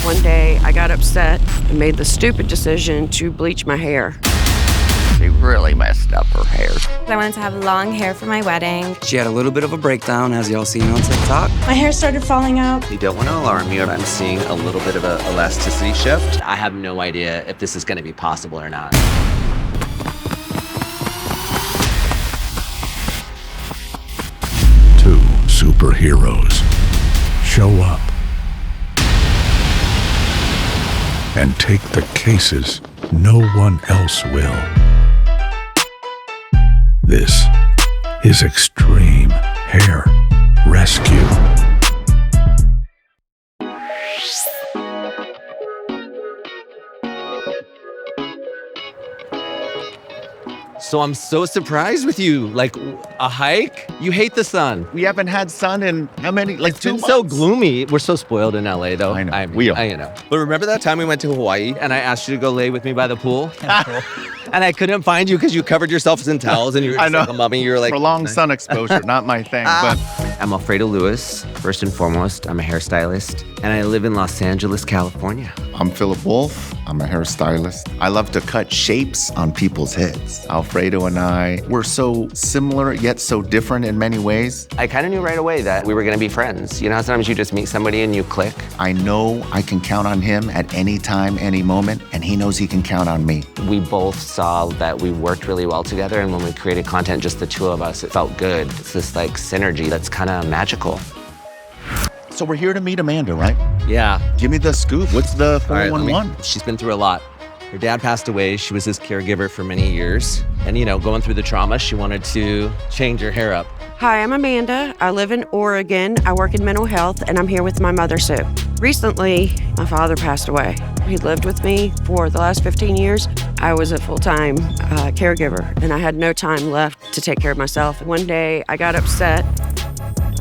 One day, I got upset and made the stupid decision to bleach my hair. She really messed up her hair. I wanted to have long hair for my wedding. She had a little bit of a breakdown, as y'all seen on TikTok. My hair started falling out. You don't want to alarm you. I'm seeing a little bit of an elasticity shift. I have no idea if this is going to be possible or not. Two superheroes show up and take the cases no one else will. This is Extreme Hair Rescue. So I'm so surprised with you. Like, a hike? You hate the sun. We haven't had sun in how many? Like It's 2 been months. so gloomy. We're so spoiled in LA, though. I know. I know. But remember that time we went to Hawaii and I asked you to go lay with me by the pool? And I couldn't find you because you covered yourself in towels and you were I just know. like a mummy. You were like, Prolonged sun exposure, not my thing. But I'm Alfredo Lewis. First and foremost, I'm a hairstylist and I live in Los Angeles, California. I'm Philip Wolff. I'm a hairstylist. I love to cut shapes on people's heads. Alfredo and I, we're so similar yet so different in many ways. I kind of knew right away that we were going to be friends. You know how sometimes you just meet somebody and you click? I know I can count on him at any time, any moment, and he knows he can count on me. We both saw that we worked really well together, and when we created content, just the two of us, it felt good. It's this like synergy that's kind of magical. So we're here to meet Amanda, right? Yeah. Give me the scoop. What's the All right, 411? she's been through a lot. Her dad passed away. She was his caregiver for many years. And, you know, going through the trauma, she wanted to change her hair up. Hi, I'm Amanda. I live in Oregon. I work in mental health, and I'm here with my mother, Sue. Recently, my father passed away. He lived with me for the last 15 years. I was a full-time caregiver, and I had no time left to take care of myself. One day, I got upset.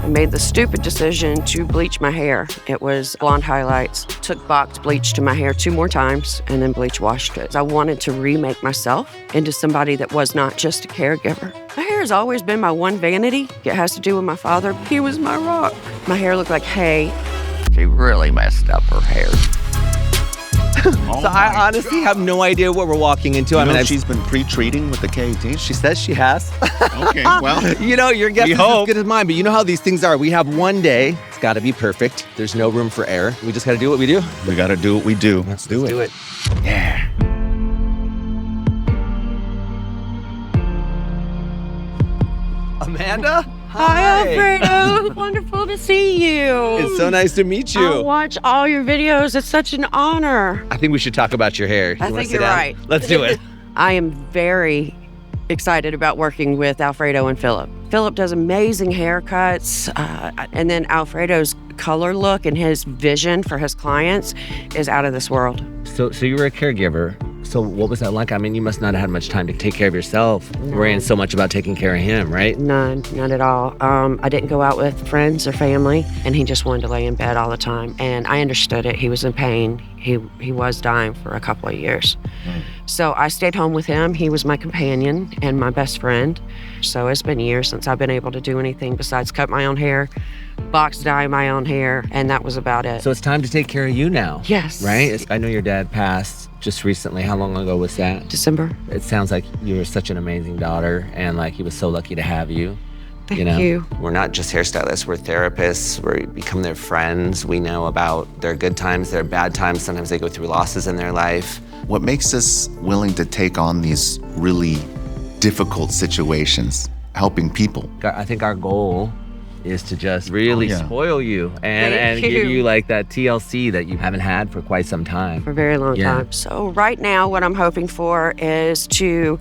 I made the stupid decision to bleach my hair. It was blonde highlights. Took box bleach to my hair 2 more times and then bleach washed it. I wanted to remake myself into somebody that was not just a caregiver. My hair has always been my one vanity. It has to do with my father. He was my rock. My hair looked like hay. She really messed up her hair. So I honestly have no idea what we're walking into. I mean, she's been pre-treating with the K18. She says she has. Okay, well. You know, your guess We is hope. as good as mine, but you know how these things are. We have one day. It's got to be perfect. There's no room for error. We just got to do what we do. We got to do what we do. Let's do it. Yeah. Amanda? Hi, Alfredo. Wonderful to see you. It's so nice to meet you. I watch all your videos. It's such an honor. I think we should talk about your hair. I You wanna think sit you're down? right. Let's do it. I am very excited about working with Alfredo and Philip. Philip does amazing haircuts, and then Alfredo's color look and his vision for his clients is out of this world. So you were a caregiver. So what was that like? I mean, you must not have had much time to take care of yourself, worrying so much about taking care of him, right? None, not at all. I didn't go out with friends or family, and he just wanted to lay in bed all the time. And I understood it. He was in pain. He was dying for a couple of years. So I stayed home with him. He was my companion and my best friend. So it's been years since I've been able to do anything besides cut my own hair, box dye my own hair, and that was about it. So it's time to take care of you now. Yes. Right? I know your dad passed just recently. How long ago was that? December. It sounds like you were such an amazing daughter, and like he was so lucky to have you. Thank you. We're not just hairstylists, we're therapists, we become their friends. We know about their good times, their bad times. Sometimes they go through losses in their life. What makes us willing to take on these really difficult situations, helping people? I think our goal is to just really spoil you and Thank give you. you like that TLC that you haven't had for quite some time. For a very long time. So right now, what I'm hoping for is to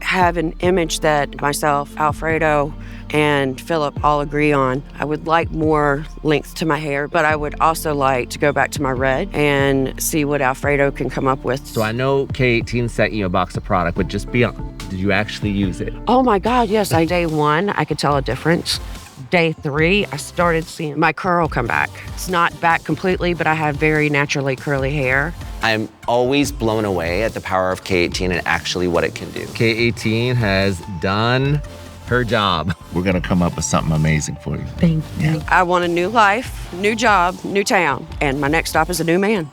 have an image that myself, Alfredo, and Philip all agree on. I would like more length to my hair, but I would also like to go back to my red and see what Alfredo can come up with. So I know K18 sent you a box of product, but just be honest, did you actually use it? Oh my God, yes. Day 1, I could tell a difference. Day 3, I started seeing my curl come back. It's not back completely, but I have very naturally curly hair. I'm always blown away at the power of K18 and actually what it can do. K18 has done her job. We're gonna come up with something amazing for you. Thank you. I want a new life, new job, new town, and my next stop is a new man.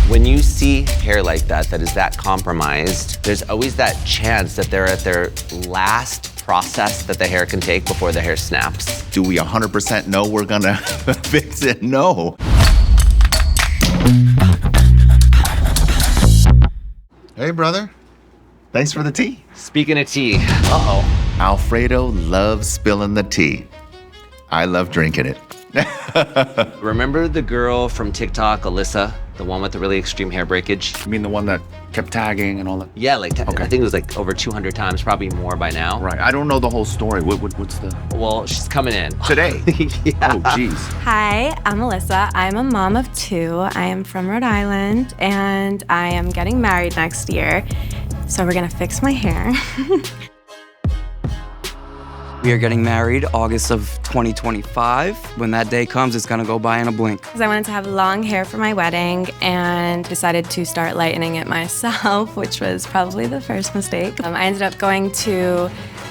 When you see hair like that is that compromised, there's always that chance that they're at their last process that the hair can take before the hair snaps. Do we 100% know we're gonna fix it? No. Hey, brother. Thanks for the tea. Speaking of tea, uh-oh. Alfredo loves spilling the tea. I love drinking it. Remember the girl from TikTok, Alyssa? The one with the really extreme hair breakage? You mean the one that kept tagging and all that? Yeah, like Okay. I think it was like over 200 times, probably more by now. Right. I don't know the whole story. What's the... Well, she's coming in. Today? Yeah. Oh, geez. Hi, I'm Alyssa. I'm a mom of 2. I am from Rhode Island, and I am getting married next year. So we're gonna fix my hair. We are getting married August of 2025. When that day comes, it's gonna go by in a blink. Because I wanted to have long hair for my wedding and decided to start lightening it myself, which was probably the first mistake. I ended up going to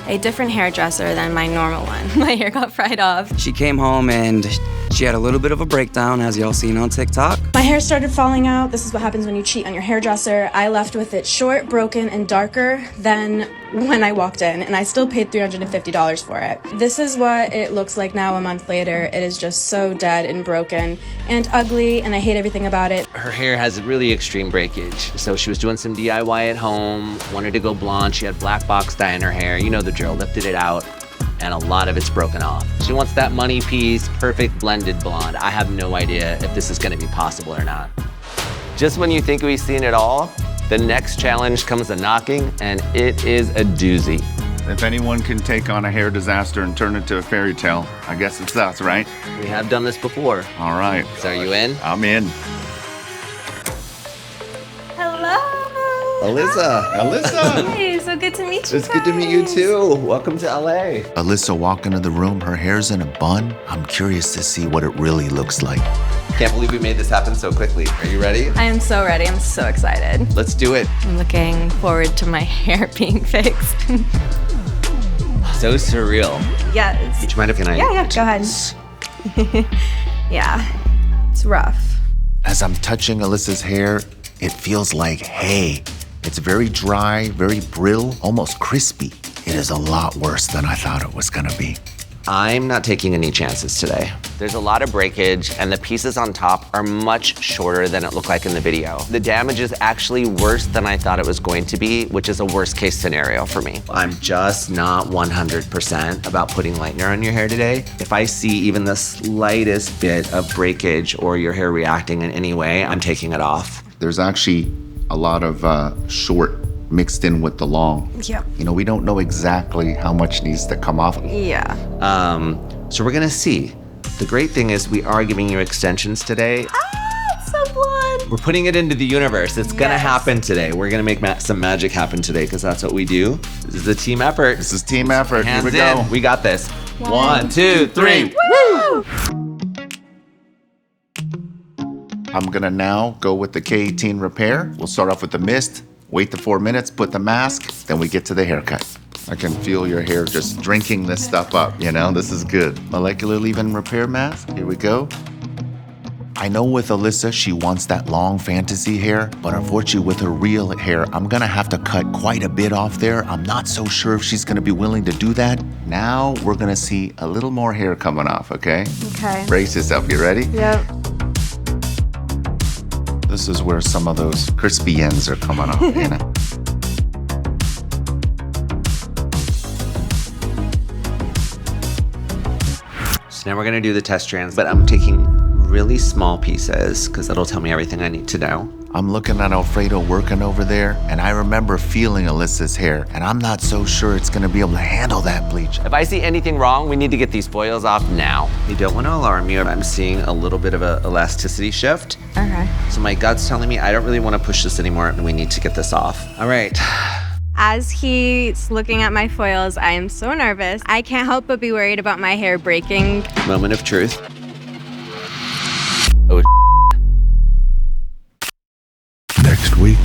a different hairdresser than my normal one. My hair got fried off. She came home and she had a little bit of a breakdown, as y'all seen on TikTok. My hair started falling out. This is what happens when you cheat on your hairdresser. I left with it short, broken, and darker than when I walked in, and I still paid $350 for it. This is what it looks like now a month later. It is just so dead and broken and ugly, and I hate everything about it. Her hair has really extreme breakage. So she was doing some DIY at home, wanted to go blonde. She had black box dye in her hair. You know the drill, lifted it out, and a lot of it's broken off. She wants that money piece, perfect blended blonde. I have no idea if this is gonna be possible or not. Just when you think we've seen it all, the next challenge comes a knocking, and it is a doozy. If anyone can take on a hair disaster and turn it to a fairy tale, I guess it's us, right? We have done this before. All right. So are you in? I'm in. Hello. Alyssa. Hey, so good to meet you. It's good to meet you too. Welcome to LA. Alyssa walked into the room, her hair's in a bun. I'm curious to see what it really looks like. Can't believe we made this happen so quickly. Are you ready? I am so ready. I'm so excited. Let's do it. I'm looking forward to my hair being fixed. So surreal. Yes. Do you mind if I... Yeah, go ahead. Yeah, it's rough. As I'm touching Alyssa's hair, it feels like hay. It's very dry, very brittle, almost crispy. It is a lot worse than I thought it was gonna be. I'm not taking any chances today. There's a lot of breakage, and the pieces on top are much shorter than it looked like in the video. The damage is actually worse than I thought it was going to be, which is a worst case scenario for me. I'm just not 100% about putting lightener on your hair today. If I see even the slightest bit of breakage or your hair reacting in any way, I'm taking it off. There's actually a lot of short mixed in with the long. Yep. You know, we don't know exactly how much needs to come off. Yeah. So we're gonna see. The great thing is we are giving you extensions today. It's so blonde. We're putting it into the universe. It's gonna Yes. happen today. We're gonna make some magic happen today because that's what we do. This is a team effort. This is team effort. Hands Here we go. in. We got this. 1, 1, 2, 3. Woo! I'm gonna now go with the K18 repair. We'll start off with the mist, wait the 4 minutes, put the mask, then we get to the haircut. I can feel your hair just drinking this stuff up, you know? This is good. Molecular leave-in repair mask, here we go. I know with Alyssa, she wants that long fantasy hair, but unfortunately with her real hair, I'm gonna have to cut quite a bit off there. I'm not so sure if she's gonna be willing to do that. Now we're gonna see a little more hair coming off, okay? Okay. Brace yourself, you ready? Yep. This is where some of those crispy ends are coming off, you know? So now we're gonna do the test strands, but I'm taking really small pieces because that'll tell me everything I need to know. I'm looking at Alfredo working over there, and I remember feeling Alyssa's hair, and I'm not so sure it's gonna be able to handle that bleach. If I see anything wrong, we need to get these foils off now. You don't want to alarm you. I'm seeing a little bit of an elasticity shift. Okay. So my gut's telling me I don't really want to push this anymore and we need to get this off. All right. As he's looking at my foils, I am so nervous. I can't help but be worried about my hair breaking. Moment of truth. Oh, Next week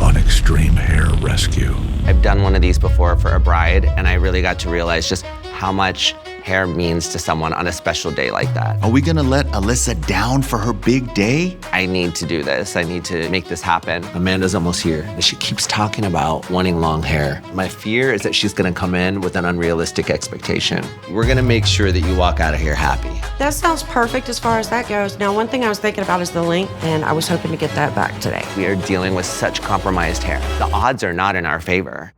on Extreme Hair Rescue. rescue. I've done one of these before for a bride, and I really got to realize just how much hair means to someone on a special day like that. Are we gonna let Alyssa down for her big day? I need to do this. I need to make this happen. Amanda's almost here, and she keeps talking about wanting long hair. My fear is that she's gonna come in with an unrealistic expectation. We're gonna make sure that you walk out of here happy. That sounds perfect as far as that goes. Now, one thing I was thinking about is the length, and I was hoping to get that back today. We are dealing with such compromised hair. The odds are not in our favor.